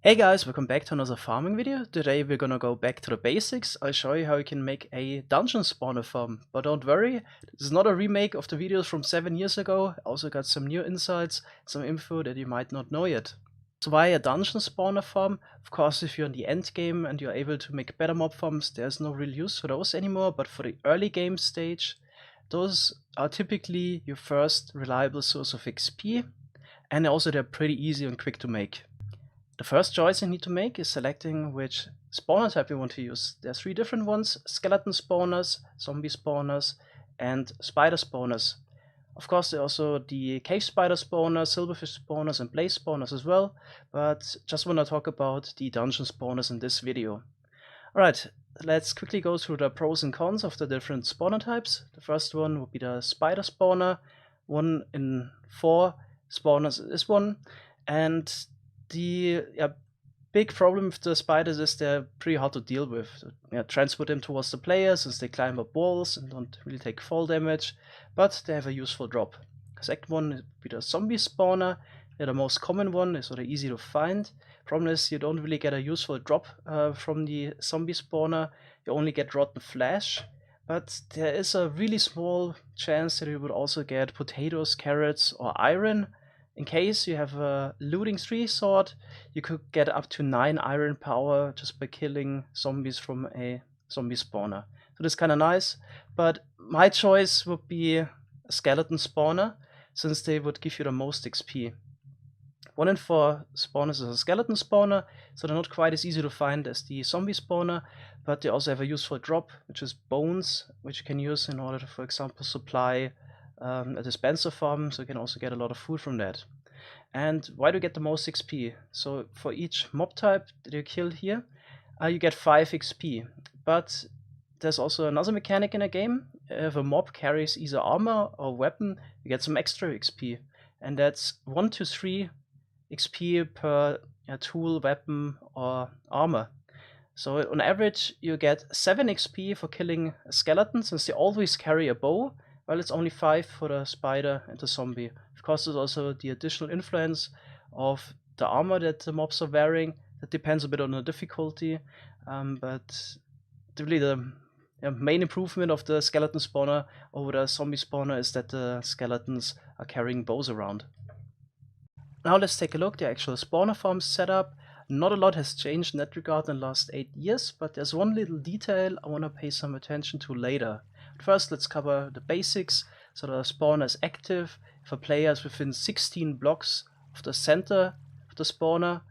Hey guys, welcome back to another farming video. Today we're gonna go back to the basics. I'll show you how you can make a dungeon spawner farm. But don't worry, this is not a remake of the videos from 7 years ago. I also got some new insights, some info that you might not know yet. So why a dungeon spawner farm? Of course, if you're in the end game and you're able to make better mob farms, there's no real use for those anymore. But for the early game stage, those are typically your first reliable source of XP. And also they're pretty easy and quick to make. The first choice you need to make is selecting which spawner type you want to use. There are 3 different ones: skeleton spawners, zombie spawners, and spider spawners. Of course, there are also the cave spider spawners, silverfish spawners, and blaze spawners as well, but just want to talk about the dungeon spawners in this video. Alright, let's quickly go through the pros and cons of the different spawner types. The first one would be the spider spawner. 1 in 4 spawners is one, and the big problem with the spiders is they're pretty hard to deal with. So, transport them towards the players since they climb up walls and don't really take fall damage, but they have a useful drop. Second one would be the zombie spawner. They're the most common one, they're sort of easy to find. Problem is you don't really get a useful drop from the zombie spawner, you only get rotten flesh. But there is a really small chance that you would also get potatoes, carrots, or iron. In case you have a looting 3 sword, you could get up to 9 iron power just by killing zombies from a zombie spawner. So that's kind of nice, but my choice would be a skeleton spawner, since they would give you the most XP. 1 in 4 spawners is a skeleton spawner, so they're not quite as easy to find as the zombie spawner, but they also have a useful drop, which is bones, which you can use in order to, for example, supply a dispenser farm, so you can also get a lot of food from that. And why do you get the most XP? So for each mob type that you kill here, you get 5 XP. But there's also another mechanic in a game. If a mob carries either armor or weapon, you get some extra XP. And that's 1 to 3 XP per tool, weapon, or armor. So on average, you get 7 XP for killing a skeleton, since they always carry a bow, while it's only 5 for the spider and the zombie. Of course, there's also the additional influence of the armor that the mobs are wearing. That depends a bit on the difficulty, but really the main improvement of the skeleton spawner over the zombie spawner is that the skeletons are carrying bows around. Now let's take a look at the actual spawner farm setup. Not a lot has changed in that regard in the last 8 years, but there's one little detail I want to pay some attention to later. First, let's cover the basics. So the spawner is active if a player is within 16 blocks of the center of the spawner.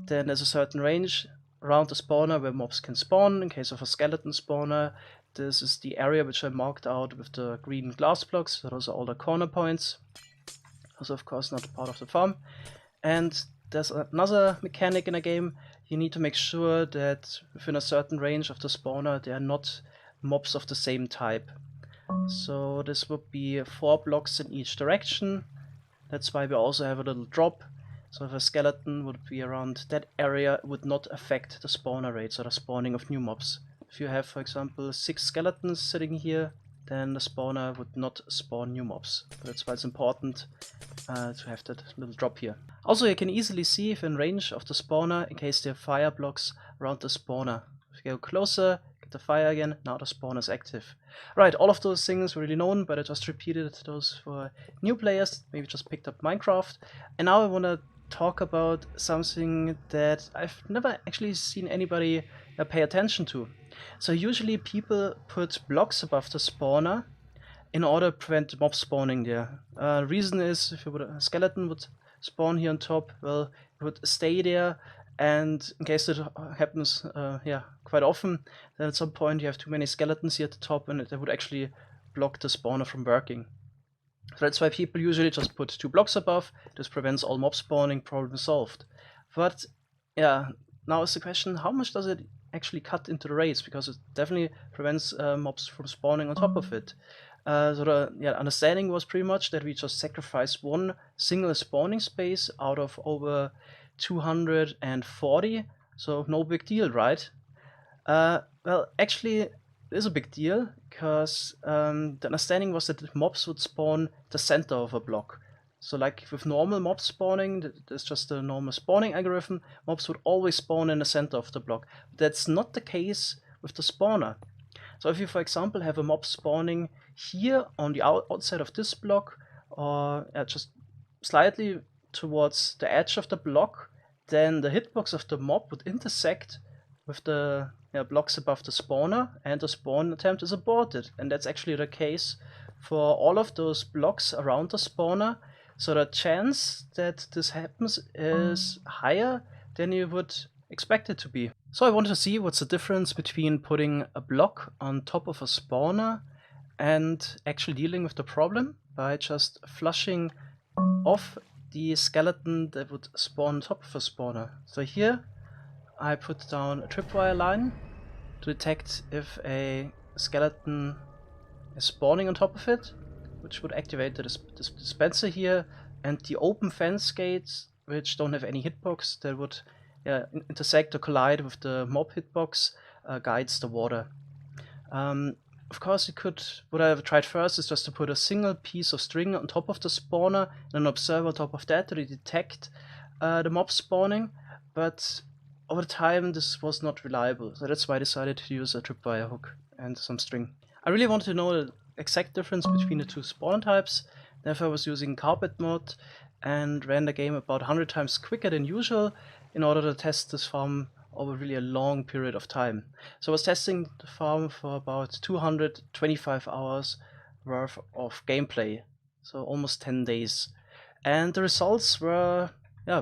Then there's a certain range around the spawner where mobs can spawn. In case of a skeleton spawner, this is the area which I marked out with the green glass blocks. So those are all the corner points. Also, of course, not part of the farm. And there's another mechanic in a game. You need to make sure that within a certain range of the spawner, they are not mobs of the same type. So this would be 4 blocks in each direction. That's why we also have a little drop. So if a skeleton would be around that area, it would not affect the spawner rate, so the spawning of new mobs. If you have, for example, 6 skeletons sitting here, then the spawner would not spawn new mobs. That's why it's important to have that little drop here. Also, you can easily see if in range of the spawner, in case there are fire blocks around the spawner. If you go closer, get the fire again, now the spawner is active. Right, all of those things were really known, but I just repeated those for new players, maybe just picked up Minecraft. And now I want to talk about something that I've never actually seen anybody pay attention to. So usually people put blocks above the spawner in order to prevent mob spawning there. Reason is, if a skeleton would spawn here on top, well, it would stay there, and in case it happens quite often, then at some point you have too many skeletons here at the top and it would actually block the spawner from working. So that's why people usually just put 2 blocks above. This prevents all mob spawning, problem solved. But yeah, now is the question, how much does it actually cut into the rates? Because it definitely prevents mobs from spawning on top of it. So the understanding was pretty much that we just sacrifice 1 single spawning space out of over 240, so no big deal, right? Well, actually, it is a big deal, because the understanding was that mobs would spawn the center of a block. So like with normal mob spawning, there's just a normal spawning algorithm, mobs would always spawn in the center of the block. That's not the case with the spawner. So if you, for example, have a mob spawning here on the outside of this block, or just slightly towards the edge of the block, then the hitbox of the mob would intersect with the blocks above the spawner, and the spawn attempt is aborted. And that's actually the case for all of those blocks around the spawner. So the chance that this happens is higher than you would expect it to be. So I wanted to see what's the difference between putting a block on top of a spawner and actually dealing with the problem by just flushing off the skeleton that would spawn on top of a spawner. So here I put down a tripwire line to detect if a skeleton is spawning on top of it, which would activate the dispenser here, and the open fence gates, which don't have any hitbox, that would intersect or collide with the mob hitbox, guides the water. Of course, you could, what I've tried first is just to put a single piece of string on top of the spawner and an observer on top of that to detect the mob spawning, but over time this was not reliable, so that's why I decided to use a tripwire hook and some string. I really wanted to know the exact difference between the two spawn types, therefore I was using carpet mode and ran the game about 100 times quicker than usual in order to test this farm over really a long period of time. So I was testing the farm for about 225 hours worth of gameplay, so almost 10 days. And the results were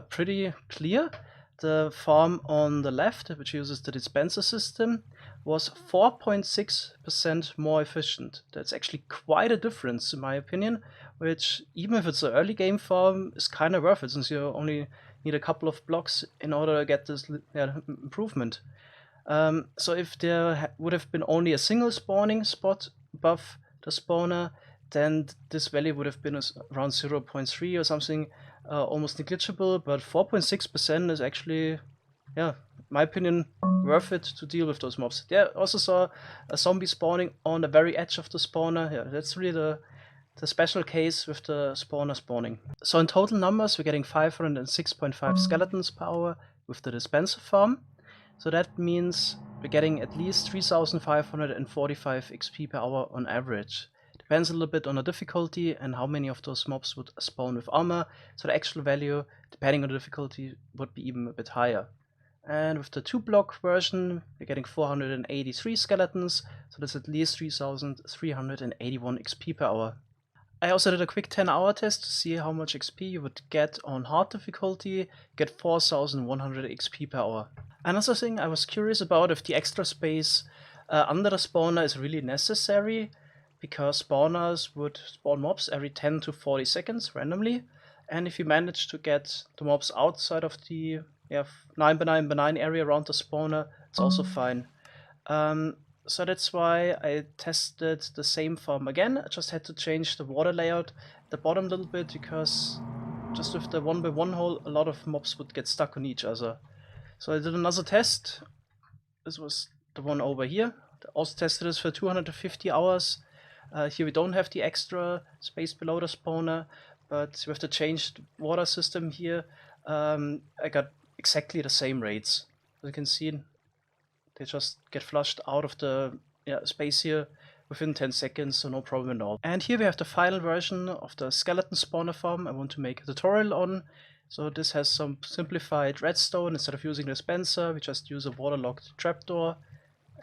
pretty clear. The farm on the left, which uses the dispenser system, was 4.6% more efficient. That's actually quite a difference in my opinion, which even if it's an early game farm is kind of worth it, since you only need a couple of blocks in order to get this improvement. So if there would have been only a single spawning spot above the spawner, then this value would have been around 0.3 or something, almost negligible, but 4.6% is actually, in my opinion, worth it to deal with those mobs. Yeah, also saw a zombie spawning on the very edge of the spawner. Yeah, that's really the special case with the spawner spawning. So in total numbers, we're getting 506.5 skeletons per hour with the dispenser farm. So that means we're getting at least 3,545 XP per hour on average. Depends a little bit on the difficulty and how many of those mobs would spawn with armor, so the actual value, depending on the difficulty, would be even a bit higher. And with the 2-block version, we're getting 483 skeletons, so that's at least 3,381 XP per hour. I also did a quick 10-hour test to see how much XP you would get on hard difficulty, get 4,100 XP per hour. Another thing I was curious about if the extra space under the spawner is really necessary, because spawners would spawn mobs every 10 to 40 seconds randomly, and if you manage to get the mobs outside of the 9x9x9 area around the spawner, it's also fine. So that's why I tested the same farm again. I just had to change the water layout at the bottom a little bit, because just with the 1x1 hole, a lot of mobs would get stuck on each other. So I did another test. This was the one over here. I also tested this for 250 hours. Here we don't have the extra space below the spawner, but with the changed water system here, I got exactly the same rates. As you can see, they just get flushed out of the space here within 10 seconds, so no problem at all. And here we have the final version of the skeleton spawner farm I want to make a tutorial on. So this has some simplified redstone. Instead of using the dispenser, we just use a waterlogged trapdoor,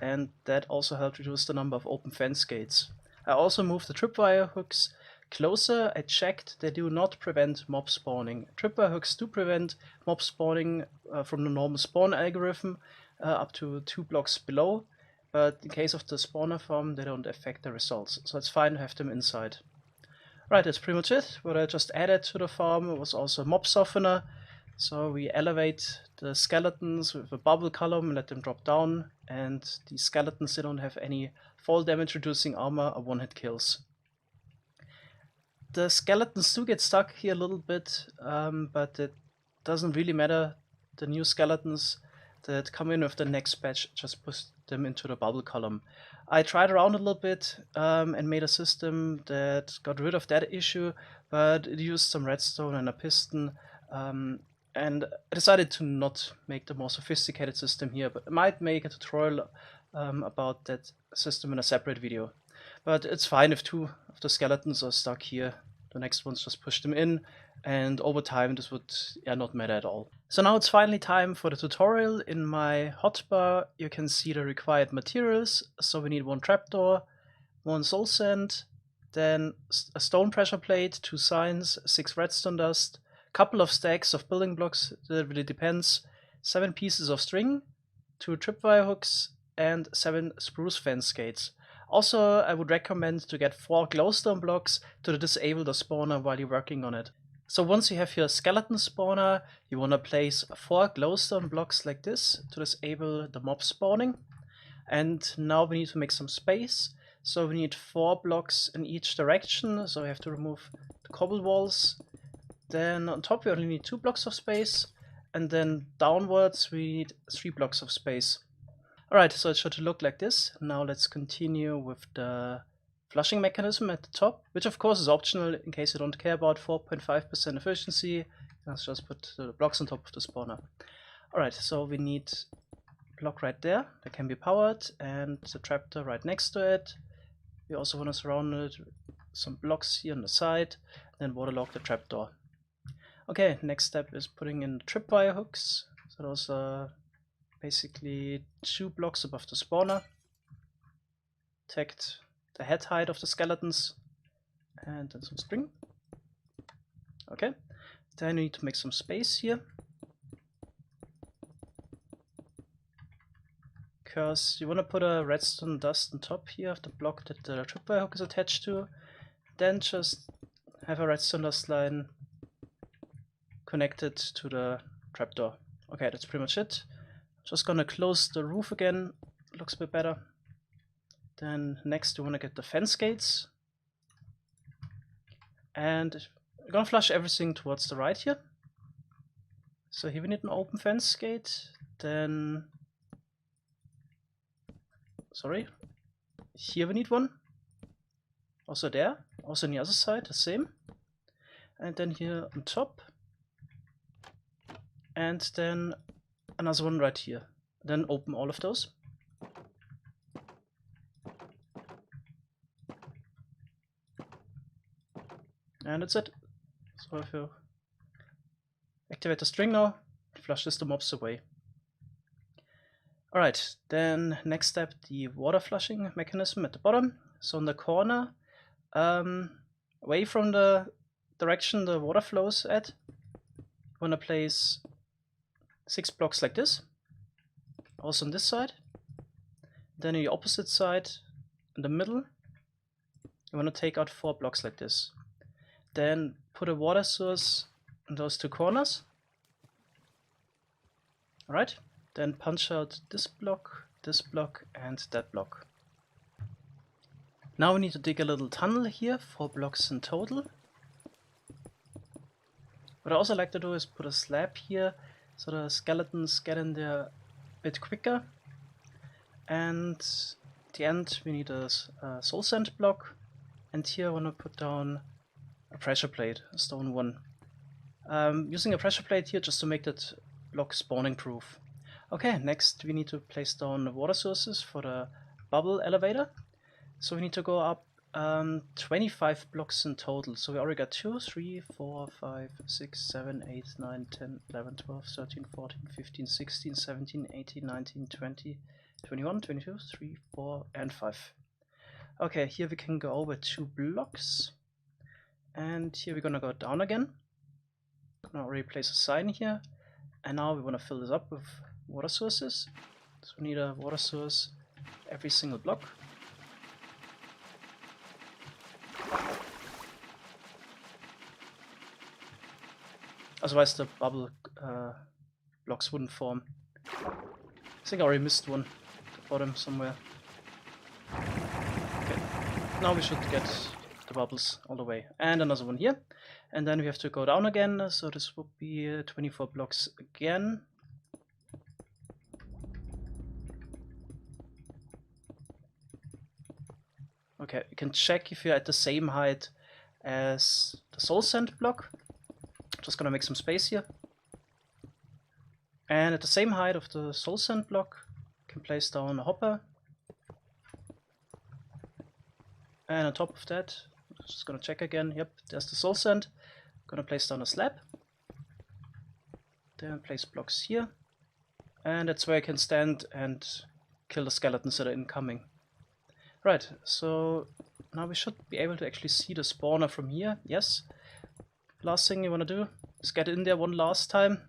and that also helped reduce the number of open fence gates. I also moved the tripwire hooks closer. I checked they do not prevent mob spawning. Tripwire hooks do prevent mob spawning from the normal spawn algorithm up to 2 blocks below, but in case of the spawner farm, they don't affect the results, so it's fine to have them inside. Right, that's pretty much it. What I just added to the farm was also a mob softener. So we elevate the skeletons with a bubble column and let them drop down, and the skeletons, they don't have any fall damage reducing armor or one-hit kills. The skeletons do get stuck here a little bit, but it doesn't really matter. The new skeletons that come in with the next batch, just push them into the bubble column. I tried around a little bit and made a system that got rid of that issue, but it used some redstone and a piston, and I decided to not make the more sophisticated system here, but I might make a tutorial about that system in a separate video. But it's fine if two of the skeletons are stuck here. The next ones just push them in, and over time this would not matter at all. So now it's finally time for the tutorial. In my hotbar you can see the required materials. So we need one trapdoor, one soul sand, then a stone pressure plate, 2 signs, 6 redstone dust, couple of stacks of building blocks, that really depends, 7 pieces of string, 2 tripwire hooks, and 7 spruce fence gates. Also, I would recommend to get 4 glowstone blocks to disable the spawner while you're working on it. So once you have your skeleton spawner, you want to place 4 glowstone blocks like this to disable the mob spawning. And now we need to make some space. So we need 4 blocks in each direction, so we have to remove the cobble walls. Then on top we only need 2 blocks of space, and then downwards we need 3 blocks of space. Alright, so it should look like this. Now let's continue with the flushing mechanism at the top, which of course is optional in case you don't care about 4.5% efficiency. Let's just put the blocks on top of the spawner. Alright, so we need a block right there that can be powered, and the trapdoor right next to it. We also want to surround it with some blocks here on the side, and waterlog the trapdoor. Okay, next step is putting in tripwire hooks. So those are basically 2 blocks above the spawner. Protect the head height of the skeletons, and then some string. Okay, then we need to make some space here, because you want to put a redstone dust on top here of the block that the tripwire hook is attached to. Then just have a redstone dust line connected to the trapdoor. Okay, that's pretty much it. Just gonna close the roof again, looks a bit better. Then next we want to get the fence gates, and we're gonna flush everything towards the right here. So here we need an open fence gate, then here we need one, also there, also on the other side the same, and then here on top, and then another one right here. Then open all of those. And that's it. So if you activate the string now, it flushes the mobs away. Alright, then next step, the water flushing mechanism at the bottom. So in the corner, away from the direction the water flows at, you want to place 6 blocks like this. Also on this side. Then on the opposite side, in the middle, you want to take out 4 blocks like this. Then put a water source in those 2 corners. Alright, then punch out this block, and that block. Now we need to dig a little tunnel here, 4 blocks in total. What I also like to do is put a slab here, so the skeletons get in there a bit quicker. And at the end we need a soul sand block, and here I want to put down a pressure plate, a stone one. Using a pressure plate here just to make that block spawning proof. Okay, next we need to place down the water sources for the bubble elevator. So we need to go up 25 blocks in total. So we already got 2, 3, 4, 5, 6, 7, 8, 9, 10, 11, 12, 13, 14, 15, 16, 17, 18, 19, 20, 21, 22, 3, 4, and 5. Okay, here we can go over 2 blocks. And here we're gonna go down again. Gonna already place a sign here. And now we want to fill this up with water sources. So we need a water source every single block. Otherwise the bubble blocks wouldn't form. I think I already missed one at the bottom somewhere. Okay, now we should get the bubbles all the way. And another one here. And then we have to go down again, so this would be 24 blocks again. Okay, you can check if you're at the same height as the soul sand block. Just gonna make some space here. And at the same height of the soul sand block, you can place down a hopper. And on top of that, just gonna check again. Yep, there's the soul sand. Gonna place down a slab. Then place blocks here. And that's where I can stand and kill the skeletons that are incoming. Right, so now we should be able to actually see the spawner from here. Yes. Last thing you want to do is get in there one last time,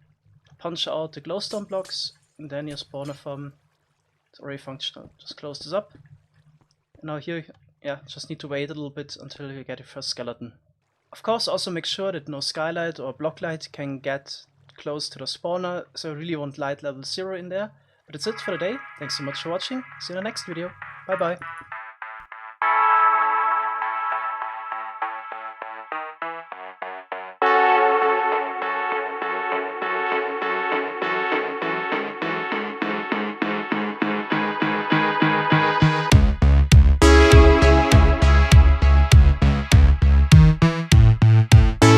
punch out the glowstone blocks, and then your spawner farm is already functional. Just close this up. And now here, yeah, just need to wait a little bit until you get your first skeleton. Of course, also make sure that no skylight or block light can get close to the spawner, so I really want light level 0 in there. But that's it for the day. Thanks so much for watching. See you in the next video. Bye bye.